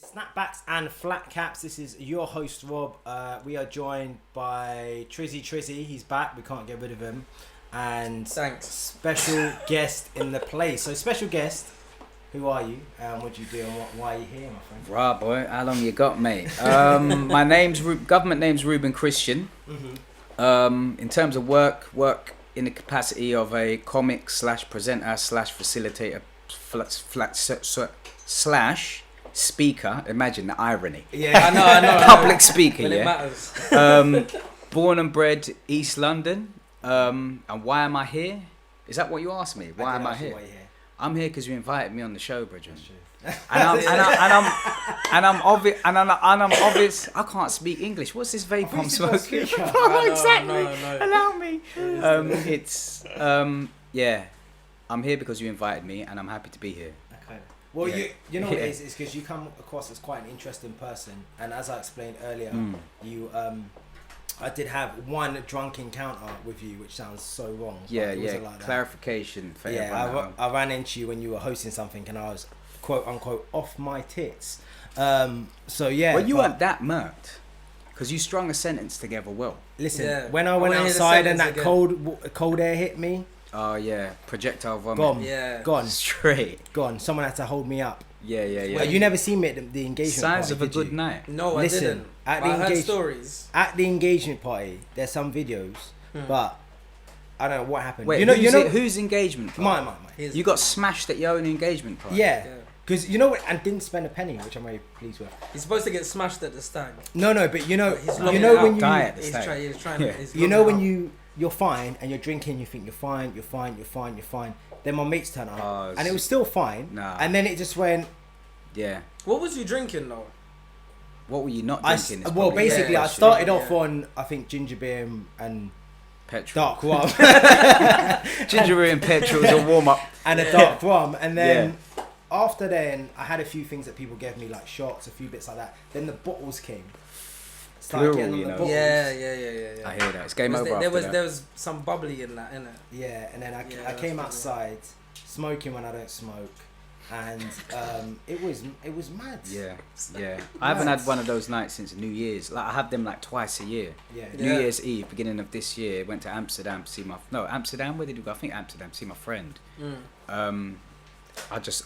Snapbacks and FlatCaps. This is your host Rob. We are joined by Trizzy Trizzy. He's back. We can't get rid of him. And thanks. Special guest in the place. So special guest. Who are you? What do you do? And why are you here, my friend? Right, boy. How long you got, mate? My name's government name's Reuben Christian. Mm-hmm. In terms of work in the capacity of a comic / presenter / facilitator / speaker. Imagine the irony. Yeah, I know. Public speaker, when yeah. it matters. Born and bred East London. And why am I here? Is that what you asked me? Why am I here? Why you're here. I'm here because you invited me on the show, Bridget. That's And I'm obvious. I can't speak English. What's this vape I'm smoking? Exactly. No. Allow me. Yeah. I'm here because you invited me, and I'm happy to be here. Okay. Well, Yeah. you know what it is? It's because you come across as quite an interesting person, and as I explained earlier, you I did have one drunk encounter with you, which sounds so wrong. Yeah, it yeah. wasn't like that. Clarification for Yeah, everyone. I ran into you when you were hosting something, and I was quote unquote off my tits. So yeah. Well, you weren't that murked, because you strung a sentence together well. Listen, Yeah. when I went wanna hear the outside and that sentence cold air hit me, Oh yeah, projectile vomit. gone, Yeah. gone, Straight. gone. Someone had to hold me up. Yeah. You never seen me at the engagement Signs party, of a did good you? night. No, Listen, I didn't. at But the I heard engage- stories. At the engagement party, there's some videos, but I don't know what happened. Wait, you know, whose engagement? mine. His- You got smashed at your own engagement party. Yeah, Yeah. because you know what, and didn't spend a penny, which I'm very pleased with. He's supposed to get smashed at the stag. No, but you know He's when logging you out. Die at the He's stag. trying. Yeah. He's you know logging when out. you're fine and you're drinking, you think you're fine. Then my mates turn up, Oh, and it was still fine. Nah. And then it just went. Yeah. What was you drinking though? What were you not Well, drinking? is probably basically, the I question. started off Yeah. on I think ginger beer and petrol. dark rum, Ginger beer and petrol was a warm up. and a dark rum, and then after then I had a few things that people gave me like shots, a few bits like that. Then the bottles came. Started Plural, getting on you the know. bottles. Yeah. I hear that. It's game over. There after was some bubbly in that, innit? Yeah, and then I that's came probably outside smoking when I don't smoke, and it was mad. Yeah. I haven't had one of those nights since New Year's. Like I have them like twice a year. Yeah. New Year's Eve, beginning of this year, went to Amsterdam to see Amsterdam. Where did we go? I think Amsterdam to see my friend.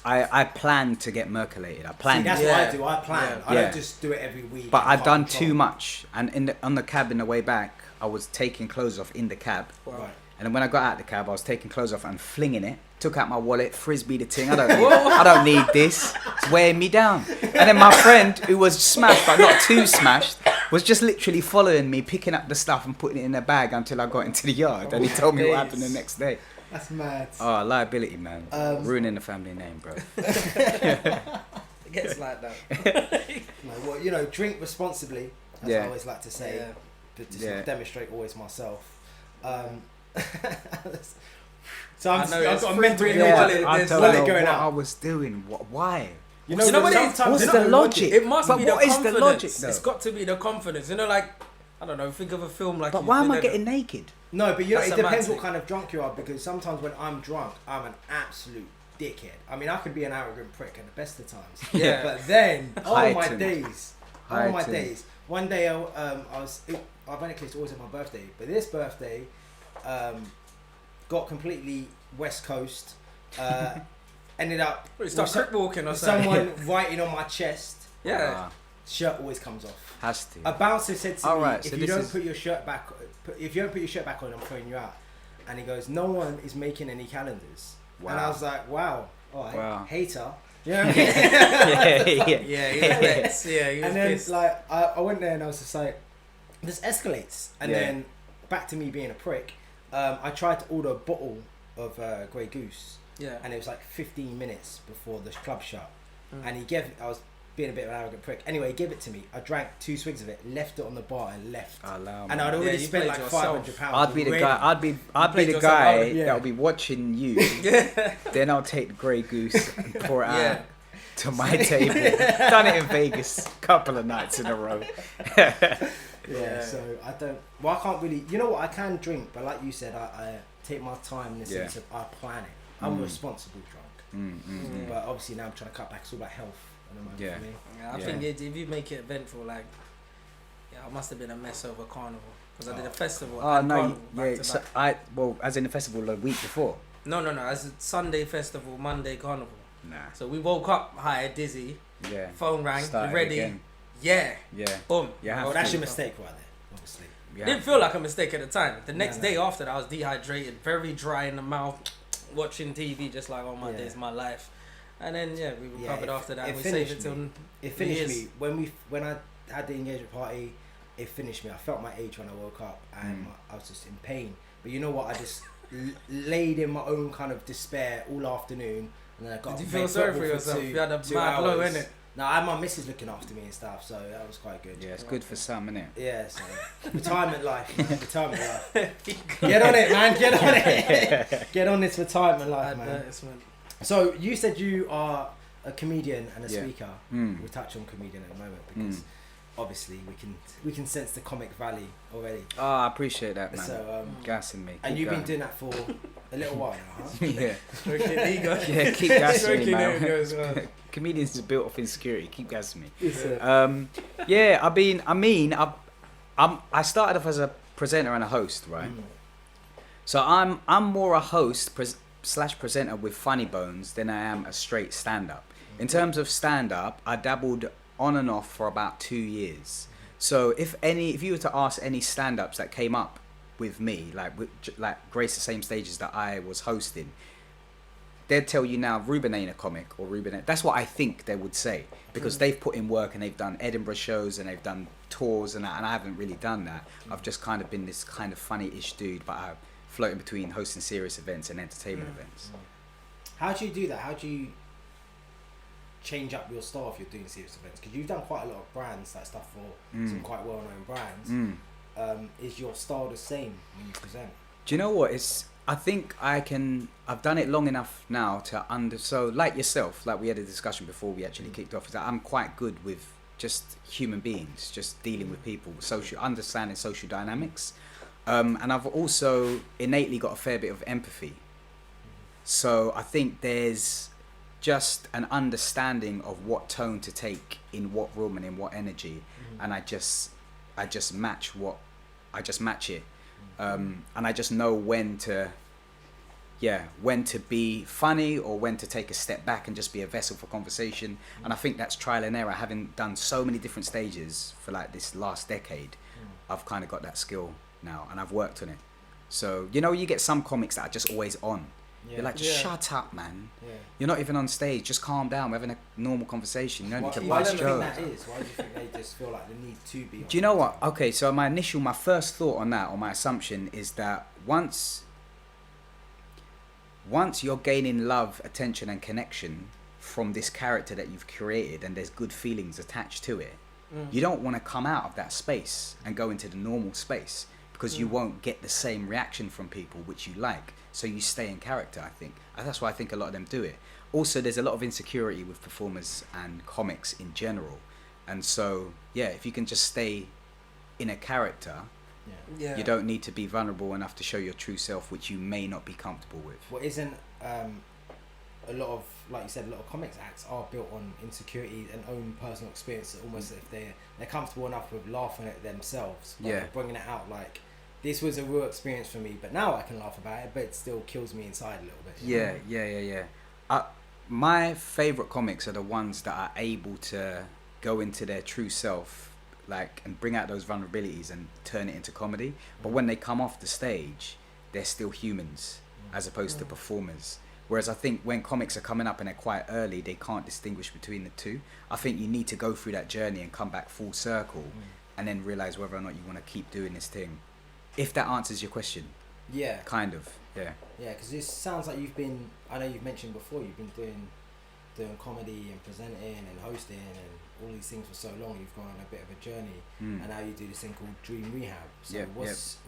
I planned to get merculated. I See, planned. that's it. what I do. I plan. Yeah. I Yeah. don't just do it every week. But and I've can't done control. too much, and on the cab in the way back, I was taking clothes off in the cab. Wow. Right. And then when I got out of the cab, I was taking clothes off and flinging it. Took out my wallet, frisbee the thing. I don't need this. It's weighing me down. And then my friend, who was smashed but not too smashed, was just literally following me, picking up the stuff and putting it in a bag until I got into the yard. And he told me what happened the next day. That's mad. Oh, liability, man. Ruining the family name, bro. It gets like that. No, well, drink responsibly, as I Yeah. always like to say, Yeah. but to Yeah. demonstrate always myself. So I've I know, got it's a free mental breathing image. while I there's don't wallet know going what out. I was doing. Why? You know what it is? sometimes What's it's the not logic? It must But be what the is the confidence. logic, though? It's got to be the confidence. Like, I don't know, think of a film like. But you've why am been I in. getting naked? No, but That's it a depends mad what thing. kind of drunk you are, because sometimes when I'm drunk, I'm an absolute dickhead. I mean, I could be an arrogant prick at the best of times. Yeah. But then, oh my Heightened. days. One day I was, ironically it's always at my birthday, but this birthday, got completely West Coast, ended up You start with crip walking or something. someone writing on my chest. Yeah. Shirt always comes off. Has to. A bouncer said to me, Alright, so if you this don't is- put your shirt back, if you don't put your shirt back on, I'm throwing you out. And he goes, no one is making any calendars. And I Wow. was like, wow, all right, Wow. hater. You know what I mean? Yeah, he was pissed. Yeah, he was And then pissed. like I went there and I was just like, this escalates. And Yeah. then back to me being a prick, I tried to order a bottle of Grey Goose, Yeah. and it was like 15 minutes before the club shut. And I was being a bit of an arrogant prick. Anyway, he gave it to me. I drank 2 swigs of it, left it on the bar, and left. Allow And me. I'd already you spent played like yourself. £500. I'd be the already. guy. I'd be played the yourself guy out. Yeah. that'll be watching you. Then I'll take the Grey Goose and pour it Yeah. out to my table. Done it in Vegas a couple of nights in a row. Yeah, so I don't. Well, I can't really. You know what? I can drink, but like you said, I take my time in the sense of I plan it. I'm a responsible drunk. But obviously now I'm trying to cut back. It's all about health. Yeah. For me. Yeah, I think if you make it eventful, like, I must have been a mess over carnival because I did a festival. Oh no, carnival yeah. back to So back. as in the festival the week before. No. As a Sunday festival, Monday carnival. Nah. So we woke up high, dizzy. Yeah. Phone rang. Started Ready. again. Yeah. Yeah. Boom. Yeah. Well, that's your mistake right there, obviously. It didn't feel like a mistake at the time. The next No. day after that, I was dehydrated, very dry in the mouth, watching TV, just like, oh my days, my life. And then we recovered after that. We saved it till. It finished me when I had the engagement party. It finished me. I felt my age when I woke up, and I was just in pain. But you know what? I just laid in my own kind of despair all afternoon, and then I got. Did you feel sorry for yourself? You had a mad blow, innit? No, I had my missus looking after me and stuff, so that was quite good. Yeah, it's good for some, innit? Yeah, so retirement life, man. Retirement life. Get on it, man. Get on it. Get on this retirement life, man. So you said you are a comedian and a speaker. We'll touch on comedian in a moment because obviously we can sense the comic valley already. Oh, I appreciate that, man. So gassing me. And you've been doing that for a little while now, huh? Yeah. Stroking ego. Yeah, keep gassing me, man. Ego as well. Comedians are built off insecurity. Keep gassing me. Yeah. I started off as a presenter and a host, right? So I'm more a host slash presenter with funny bones than I am a straight stand-up. In terms of stand-up, I dabbled on and off for about 2 years. So if you were to ask any stand-ups that came up with me, like grace the same stages that I was hosting, they'd tell you now Reuben ain't a comic, or Reuben ain't. That's what I think they would say, because they've put in work and they've done Edinburgh shows and they've done tours and that, and I haven't really done that. I've just kind of been this kind of funny-ish dude, but I'm floating between hosting serious events and entertainment events. How do you do that? How do you change up your style if you're doing serious events? Because you've done quite a lot of brands, like stuff for some quite well-known brands. Is your style the same when you present? Do you know what? I think I've done it long enough now to so like yourself, like we had a discussion before we actually kicked off, is that I'm quite good with just human beings, just dealing with people, understanding social dynamics. And I've also innately got a fair bit of empathy. So I think there's just an understanding of what tone to take in what room and in what energy, and I just match it, and I just know when to be funny or when to take a step back and just be a vessel for conversation. And I think that's trial and error. Having done so many different stages for like this last decade, I've kind of got that skill now, and I've worked on it. So you get some comics that are just always on. You're like, shut up, man. You're not even on stage. Just calm down. We're having a normal conversation. You don't need to bust jokes. Why do you think they just feel like they need to be on? Do you know what? Okay, so my first thought on that, or my assumption, is that once you're gaining love, attention, and connection from this character that you've created, and there's good feelings attached to it, you don't want to come out of that space and go into the normal space, because you won't get the same reaction from people which you like. So you stay in character, I think. And that's why I think a lot of them do it. Also, there's a lot of insecurity with performers and comics in general. And so, if you can just stay in a character, you don't need to be vulnerable enough to show your true self, which you may not be comfortable with. Well, isn't a lot of, like you said, a lot of comics acts are built on insecurity and own personal experience, almost if they're comfortable enough with laughing at themselves, bringing it out like, this was a real experience for me, but now I can laugh about it, but it still kills me inside a little bit. Yeah. My favourite comics are the ones that are able to go into their true self, like, and bring out those vulnerabilities and turn it into comedy. But when they come off the stage, they're still humans as opposed to performers. Whereas I think when comics are coming up and they're quite early, they can't distinguish between the two. I think you need to go through that journey and come back full circle and then realise whether or not you want to keep doing this thing. If that answers your question. Yeah. Kind of, yeah. Yeah, because it sounds like I know you've mentioned before, you've been doing comedy and presenting and hosting and all these things for so long. You've gone on a bit of a journey, and now you do this thing called Dream Rehab. So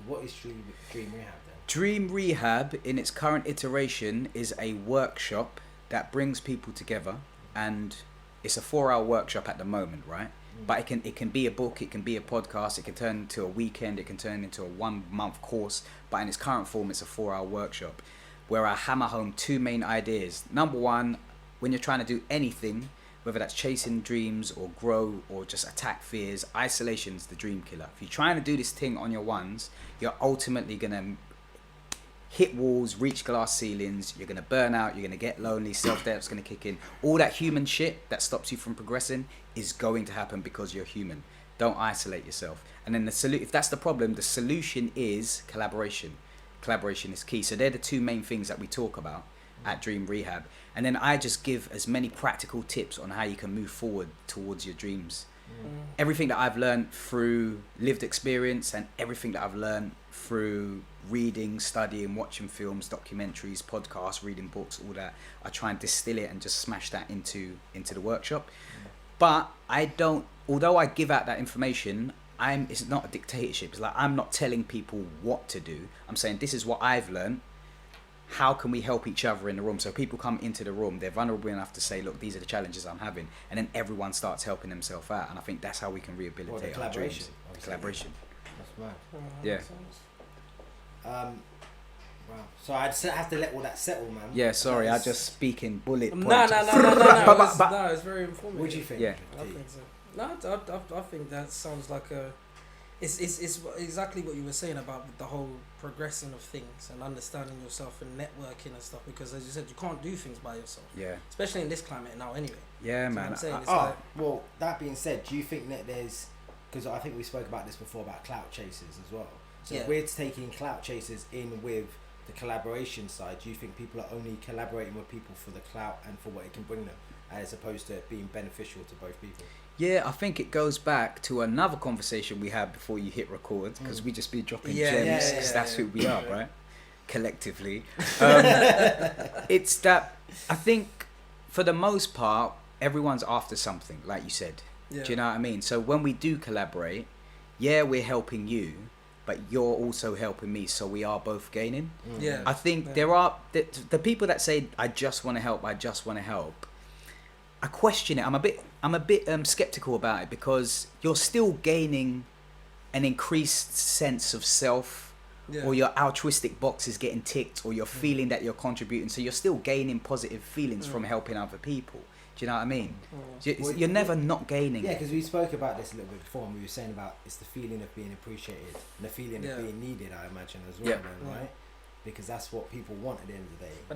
what is Dream Rehab then? Dream Rehab, in its current iteration, is a workshop that brings people together, and it's a 4-hour workshop at the moment, right? But it can be a book, it can be a podcast, it can turn into a weekend, it can turn into a 1-month course. But in its current form, it's a 4-hour workshop where I hammer home 2 main ideas. Number one, when you're trying to do anything, whether that's chasing dreams or grow or just attack fears, isolation's the dream killer. If you're trying to do this thing on your ones, you're ultimately going to hit walls, reach glass ceilings, you're going to burn out, you're going to get lonely, self-doubt's going to kick in. All that human shit that stops you from progressing is going to happen because you're human. Don't isolate yourself. And then if that's the problem, the solution is collaboration. Collaboration is key. So they're the two main things that we talk about at Dream Rehab. And then I just give as many practical tips on how you can move forward towards your dreams. Everything that I've learned through lived experience and everything that I've learned through reading, studying, watching films, documentaries, podcasts, reading books, all that, I try and distill it and just smash that into the workshop. But I don't, although I give out that information, it's not a dictatorship. It's like I'm not telling people what to do. I'm saying this is what I've learned. How can we help each other in the room? So people come into the room, they're vulnerable enough to say, look, these are the challenges I'm having. And then everyone starts helping themselves out. And I think that's how we can rehabilitate our dreams. Collaboration. That's right. Yeah. Wow. So I'd have to let all that settle, man. Yeah, sorry, I just speak in bullet points. No, it's very informative. What do you think? Yeah. I think so. No, I think that sounds like it's exactly what you were saying about the whole progressing of things and understanding yourself and networking and stuff, because as you said, you can't do things by yourself. Yeah. Especially in this climate now anyway. Yeah, man. What I'm saying? Well, that being said, do you think that there's, because I think we spoke about this before about clout chasers as well. So if we're taking clout chasers in with the collaboration side, do you think people are only collaborating with people for the clout and for what it can bring them, as opposed to it being beneficial to both people? Yeah, I think it goes back to another conversation we had before you hit record, because we just be dropping gems, because that's who we are, right? Collectively. It's that, I think, for the most part, everyone's after something, like you said. Do you know what I mean? So when we do collaborate, we're helping you, but you're also helping me, so we are both gaining. Yeah. I think there are, the people that say, I just want to help, I question it. I'm a bit skeptical about it, because you're still gaining an increased sense of self, or your altruistic box is getting ticked, or you're feeling that you're contributing. So you're still gaining positive feelings from helping other people. Do you know what I mean? You're never not gaining. Yeah, because we spoke about this a little bit before, and we were saying about it's the feeling of being appreciated and the feeling of being needed, I imagine, as well, then, right? Because that's what people want at the end of the day. But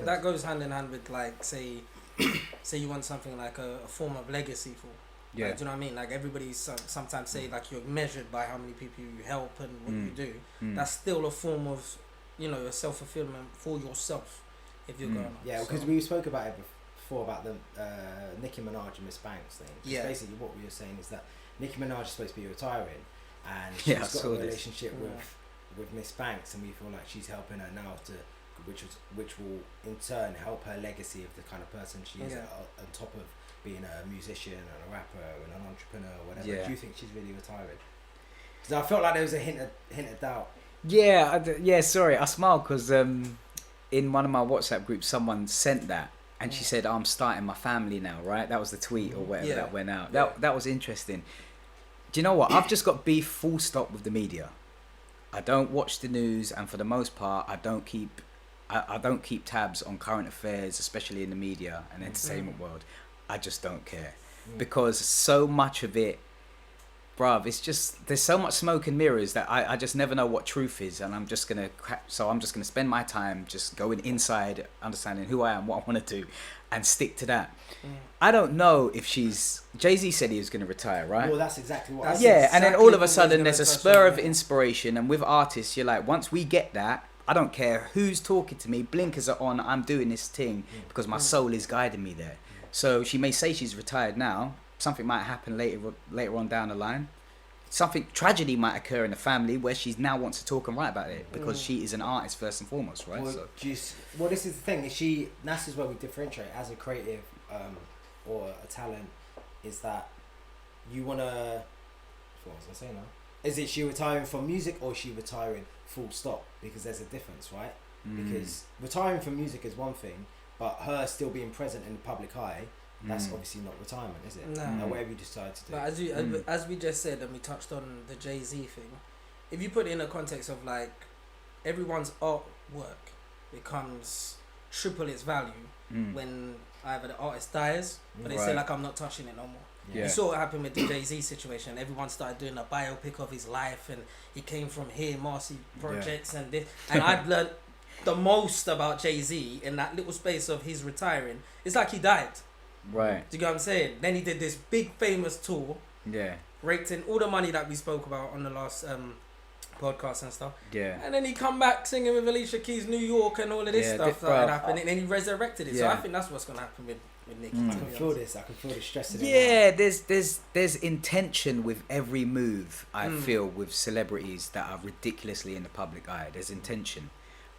that goes hand in hand with, like, say you want something like a form of legacy for. Yeah. Like, do you know what I mean? Like, everybody sometimes say, like, you're measured by how many people you help and what you do. That's still a form of, a self-fulfillment for yourself, if you're going on. Yeah, because we spoke about it before about the Nicki Minaj and Miss Banks thing. Basically what we were saying is that Nicki Minaj is supposed to be retiring, and she's got a relationship with Miss Banks, and we feel like she's helping her now which will in turn help her legacy of the kind of person she is on top of being a musician and a rapper and an entrepreneur or whatever. Do you think she's really retiring? Because I felt like there was a hint of doubt. Yeah, sorry, I smiled because in one of my WhatsApp groups someone sent that, and she said, I'm starting my family now, right? That was the tweet or whatever that went out. That was interesting. Do you know what? I've just got beef full stop with the media. I don't watch the news, and for the most part, I don't keep tabs on current affairs, especially in the media and entertainment world. I just don't care, because so much of it, bruv, it's just, there's so much smoke and mirrors that I just never know what truth is, and I'm just gonna spend my time just going inside, understanding who I am, what I want to do, and stick to that. I don't know if Jay-Z said he was going to retire, right? Well, that's exactly what. And then all of a sudden there's a spur of inspiration, and with artists, you're like, once we get that, I don't care who's talking to me, blinkers are on, I'm doing this thing because my soul is guiding me there. So she may say she's retired now, something might happen later on down the line. Tragedy might occur in the family where she now wants to talk and write about it, because she is an artist first and foremost, right? Well, this is the thing, that's where we differentiate as a creative or a talent, is that you want to, what was I saying now? Is it she retiring from music, or is she retiring full stop? Because there's a difference, right? Because retiring from music is one thing, but her still being present in the public eye, that's obviously not retirement, is it? No. Now, whatever you decide to do. But as we just said, and we touched on the Jay-Z thing, if you put it in a context of, like, everyone's artwork becomes triple its value when either the artist dies, but they say like, I'm not touching it no more. Yeah. You saw what happened with the Jay-Z situation. Everyone started doing a biopic of his life, and he came from here, Marcy Projects, and this. And I've learned the most about Jay-Z in that little space of his retiring. It's like he died. Right. Do you get what I'm saying? Then he did this big famous tour. Yeah. Raked in all the money that we spoke about on the last podcast and stuff. Yeah. And then he come back singing with Alicia Keys, New York, and all of this stuff that happened. And then he resurrected it. So I think that's what's gonna happen with Nicki. I can feel this. I can feel the stress in it. Yeah, there's intention with every move. I feel with celebrities that are ridiculously in the public eye. There's intention.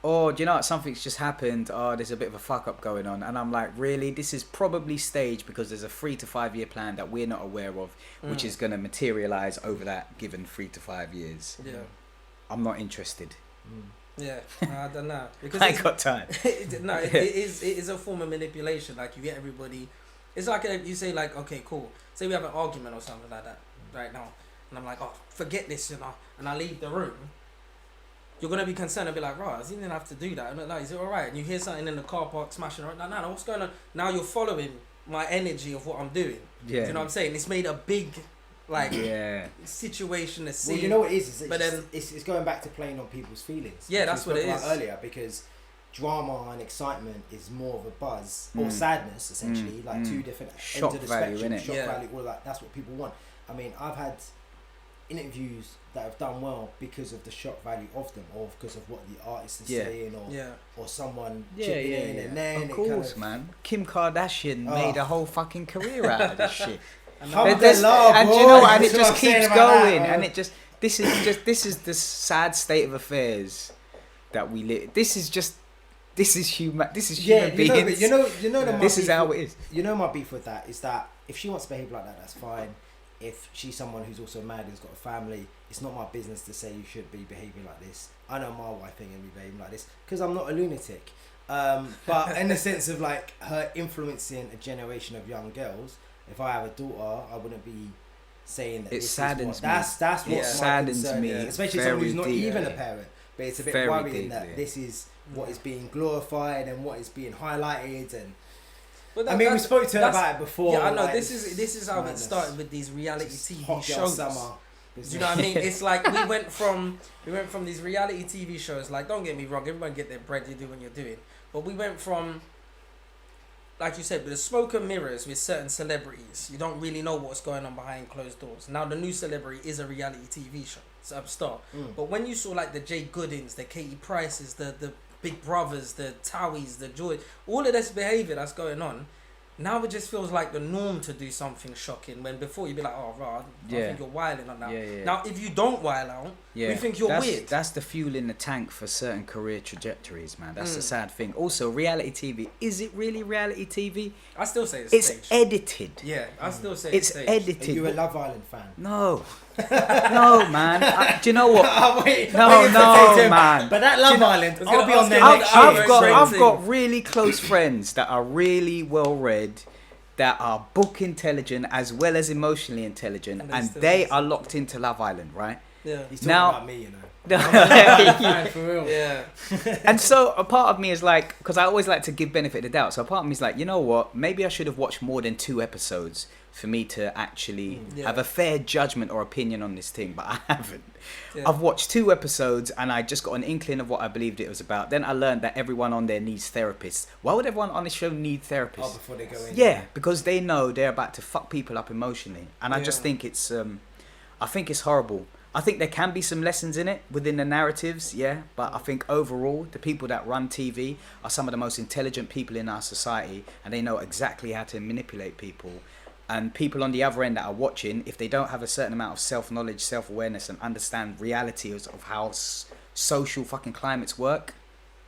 Or do you know what? Something's just happened. Oh, there's a bit of a fuck up going on, and I'm like, really? This is probably staged because there's a 3 to 5 year plan that we're not aware of, which is going to materialize over that given 3 to 5 years. Yeah. I'm not interested. Yeah, I don't know. Because I ain't got time. It is a form of manipulation. Like, you get everybody. It's like you say, like, okay, cool. Say we have an argument or something like that right now, and I'm like, oh, forget this, you know, and I leave the room. You're gonna be concerned and be like, right, he didn't have to do that. And like, is it alright? And you hear something in the car park smashing around. No, what's going on? Now you're following my energy of what I'm doing. Yeah. Do you know what I'm saying? It's made a big, like, situation, a scene. Well, you know what it is? But then it's going back to playing on people's feelings. Yeah, that's what it is. Earlier, because drama and excitement is more of a buzz or sadness, essentially, like two different shock ends of the value, spectrum. innit? Shock value, all that. That's what people want. I mean, I've had interviews that have done well because of the shock value of them, or because of what the artist is saying, or someone chipping in, and then of course, man. Kim Kardashian made a whole fucking career out of this shit. And you know, and it just keeps going, and it just this is the sad state of affairs that we live. This is human beings. You know, this is how it is. You know, my beef with that is that if she wants to behave like that, that's fine. If she's someone who's also married and's got a family, it's not my business to say you should be behaving like this. I know my wife ain't gonna be behaving like this because I'm not a lunatic. But in the sense of like her influencing a generation of young girls, if I have a daughter, I wouldn't be saying that. It saddens me. That's what saddens me, especially someone who's not even a parent. But it's a bit worrying that this is what is being glorified and what is being highlighted and. I mean, we spoke to her about it before. Yeah, I know. Like, this is how it started with these reality TV shows. Do you know what I mean? It's like we went from these reality TV shows. Like, don't get me wrong, everyone get their bread. You do what you're doing. But we went from, like you said, with the smoke and mirrors with certain celebrities. You don't really know what's going on behind closed doors. Now the new celebrity is a reality TV show. It's a star. But when you saw like the Jay Goodings, the Katie Prices, the Big Brothers, the Towies, the Joy, all of this behaviour that's going on, now it just feels like the norm to do something shocking, when before you'd be like, oh, right, I think you're wilding on that. Now, if you don't wild out, we think you're weird. That's the fuel in the tank for certain career trajectories, man. That's the sad thing. Also, reality TV, is it really reality TV? I still say it's staged. edited. Yeah, I still say it's staged. edited. Are you a Love Island fan? No. No, man. Do you know what? No, man. But that Love Island, I'll be on there I've next year. I've got really close friends that are really well read, that are book intelligent as well as emotionally intelligent, and they are locked into Love Island, right? Yeah. He's talking about me, you know. For real. Yeah. And so a part of me is like, because I always like to give benefit of the doubt, so a part of me is like, you know what, maybe I should have watched more than 2 episodes for me to actually have a fair judgment or opinion on this thing, but I haven't. I've watched 2 episodes and I just got an inkling of what I believed it was about. Then I learned that everyone on there needs therapists. Why would everyone on this show need therapists? Oh, before they go in. Yeah, because they know they're about to fuck people up emotionally, and I just think it's horrible. I think there can be some lessons in it within the narratives, but I think overall the people that run TV are some of the most intelligent people in our society, and they know exactly how to manipulate people. And people on the other end that are watching, if they don't have a certain amount of self-knowledge, self-awareness, and understand realities of how social fucking climates work,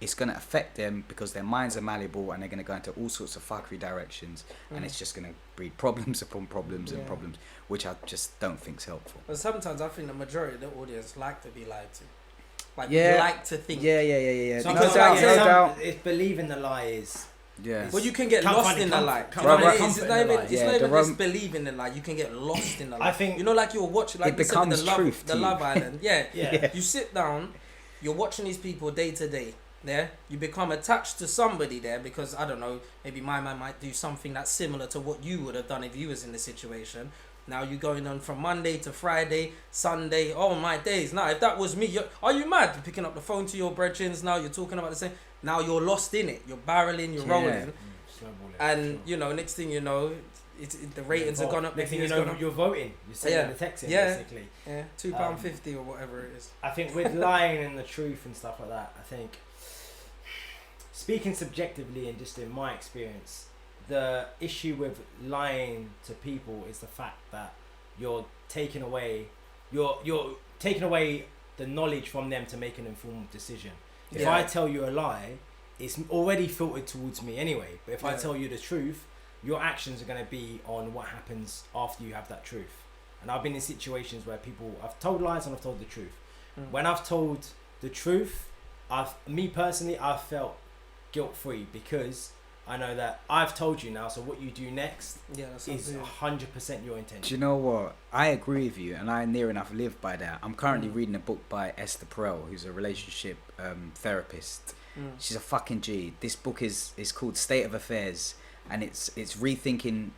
it's going to affect them because their minds are malleable and they're going to go into all sorts of fuckery directions, and it's just going to breed problems upon problems and problems, which I just don't think's helpful. But sometimes I think the majority of the audience like to be lied to. Like, they like to think. Yeah. So No doubt. If believing the lie is... Yeah. Well, you can get lost in the lie. It's not even just believing the lie. You can get lost in the lie. I think, you know, like you're watching, like it becomes truth. The Love Island. Yeah. You sit down, you're watching these people day to day. there, you become attached to somebody there because, I don't know, maybe my man might do something that's similar to what you would have done if you was in the situation. Now you're going on from Monday to Friday, Sunday, oh my days. Now, if that was me, are you mad? You're picking up the phone to your brethrens now, you're talking about the same. Now you're lost in it. You're barreling, you're rolling. And, you know, next thing you know, the ratings are gone up. Next thing you know, you're voting. You're sending the text in, basically. Yeah, £2.50 or whatever it is. I think with lying and the truth and stuff like that, I think, speaking subjectively and just in my experience, the issue with lying to people is the fact that you're taking away the knowledge from them to make an informed decision. If I tell you a lie, it's already filtered towards me anyway. But if I tell you the truth, your actions are going to be on what happens after you have that truth. And I've been in situations where I've told lies and I've told the truth. When I've told the truth, I've felt guilt-free because I know that I've told you now, so what you do next is 100% your intention. Do you know what? I agree with you, and I near enough live by that. I'm currently reading a book by Esther Perel, who's a relationship therapist. She's a fucking G. This book is called State of Affairs, and it's rethinking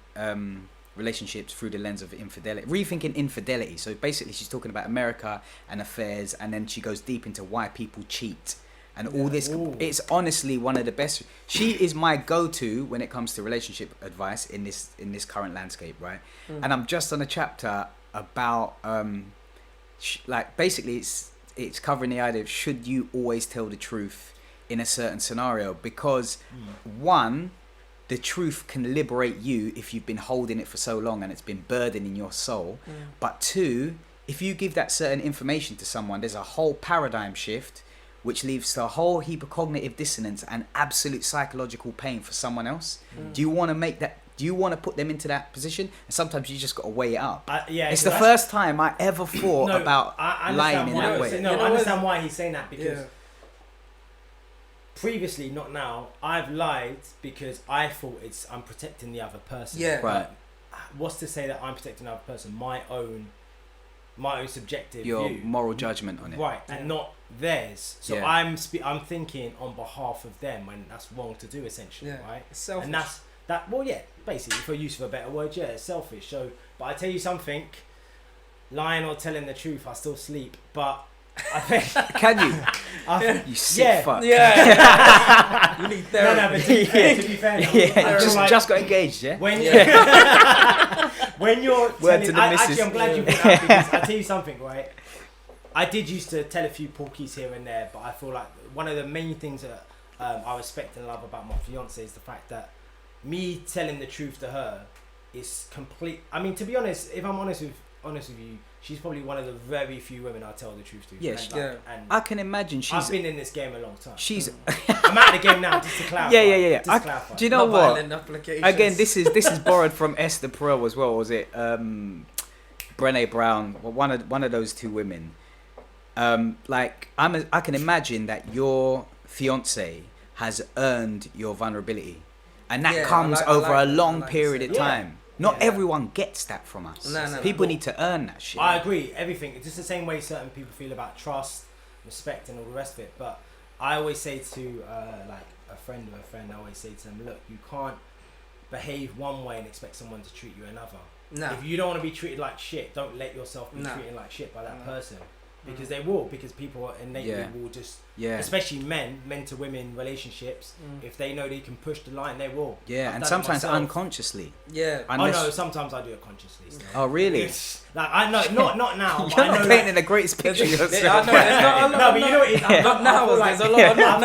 relationships through the lens of infidelity. Rethinking infidelity. So basically, she's talking about America and affairs, and then she goes deep into why people cheat. And all this, it's honestly one of the best. She is my go-to when it comes to relationship advice in this current landscape, right? And I'm just on a chapter about, like basically it's covering the idea of should you always tell the truth in a certain scenario, because one, the truth can liberate you if you've been holding it for so long and it's been burdening your soul. But two, if you give that certain information to someone, there's a whole paradigm shift, which leads to a whole heap of cognitive dissonance and absolute psychological pain for someone else. Do you want to make that? Do you want to put them into that position? And sometimes you just got to weigh it up. It's the first time I ever thought about lying in that way. I understand why he's saying that, because previously, not now, I've lied because I thought I'm protecting the other person. Right. What's to say that I'm protecting the other person? My own subjective your view. Moral judgment on it, right, and not theirs. So I'm thinking on behalf of them when that's wrong to do, essentially, right? It's selfish. And that's that. Well, basically, for use of a better word, it's selfish. So, but I tell you something, lying or telling the truth, I still sleep. But I think can you? You sick fuck. Yeah. You need therapy. No, but to be fair, just got engaged, yeah. When you're telling, actually, I'm glad you brought that, because I tell you something, right? I did used to tell a few porkies here and there, but I feel like one of the main things that I respect and love about my fiance is the fact that me telling the truth to her is complete. I mean, to be honest, if I'm honest with you, she's probably one of the very few women I tell the truth to. Yes, and I can imagine I've been in this game a long time. I'm out of the game now, just to clarify. Yeah. Do you know what? Again, this is borrowed from Esther Perel as well. Was it Brené Brown? One of those two women. I can imagine that your fiance has earned your vulnerability, and that comes over a long period of time. Not everyone gets that from us. People need to earn that shit. I agree. Everything. It's just the same way certain people feel about trust, respect, and all the rest of it. But I always say to like a friend of a friend, I always say to them, look, you can't behave one way and expect someone to treat you another. No. If you don't want to be treated like shit, don't let yourself be treated like shit by that person. Because they will, because people innately will just, especially men to women relationships, if they know they can push the line, they will. Yeah, and sometimes unconsciously. Yeah. No, sometimes I do it consciously. So. Oh, really? Like, I know, not now. You're not painting the greatest picture of yourself. No, but you know what it is? Not now, there's a lot of not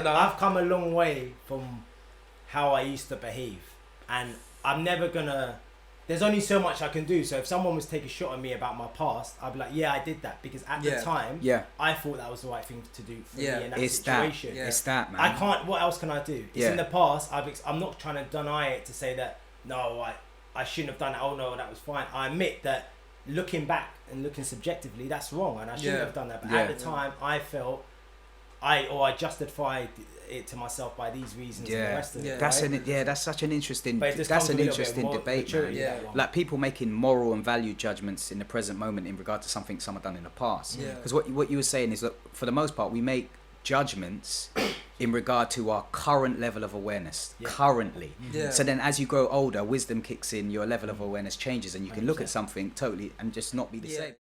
now. I've come a long way from how I used to behave, and I'm never gonna... There's only so much I can do. So if someone was to take a shot at me about my past, I'd be like, yeah, I did that. Because at the time, I thought that was the right thing to do for me in that situation. It's that, man. I can't, what else can I do? It's in the past, I'm not trying to deny it to say that, no, I shouldn't have done it. Oh, no, that was fine. I admit that looking back and looking subjectively, that's wrong. And I shouldn't have done that. But at the time, I felt, I justified it to myself by these reasons and the rest of it. That's such an interesting debate, man. Like people making moral and value judgments in the present moment in regard to something someone done in the past. Because what you were saying is that for the most part we make judgments in regard to our current level of awareness. Yeah. Currently. Yeah. So then as you grow older, wisdom kicks in, your level of awareness changes, and you can look 100%. at something totally and just not be the same.